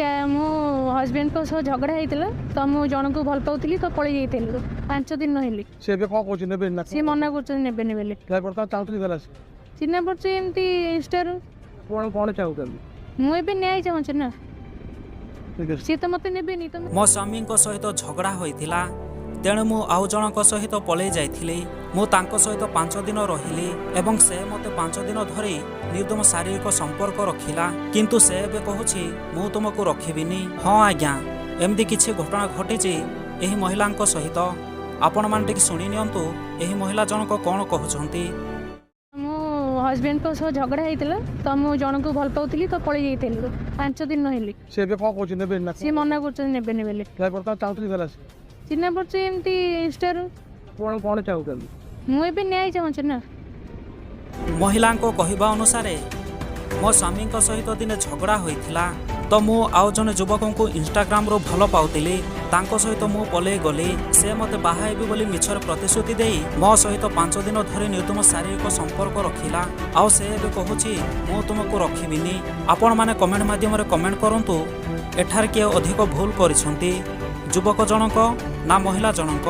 मो हजबैंड को सह झगड़ा होता तो मु जन को भल पाऊली तो पलि जाइली 5 दिन रही सी मना कर चिन्ह पड़े एमती इंस्टार मुझे न्याय चाहूँ ना सी तो मत ने तो मो स्वामी सहित झगड़ा होता तेणु मु आउ जनक सहित पलि जाइली मु तांको सहित 5 दिन रहिली एवं से मते 5 दिन धरी निर्दम शारीरिक संपर्क रखिला किंतु से एबे कहूछि मु तुमको रखिबिनी। हाँ आज्ञा एमती किछि घटना घटिछि एही महिलांको सहित आपण मान टिक सुनि नियंतु एही महिला जनक कोन कहउछंती। मो हजबैंड को सह झगड़ा होता तो मु जन को भल पाऊली तो पलि जाइली 5 दिन रही सी मना कर चिन्ह पड़े एमती इंस्टार मुझे न्याय चाहूँ ना महिला को कहवा अनुसार मो स्वामी सहित दिने झगड़ा होता तो मु आउ जने युवक को इंस्टाग्राम रो भल पाउतिली तांको सहित मु पलि गली से मते बाहाइबी बोली मिछर प्रतिश्रुति देई मो सहित 5 दिन धरी निर्दम शारीरिक संपर्क रखिला आउ से एबे कहूछि मु तुमको रखिबिनी। आपण माने कमेंट माध्यम रे कमेंट करंतु एठार के अधिक भूल करिसंती युवक जनक ना महिला जनक।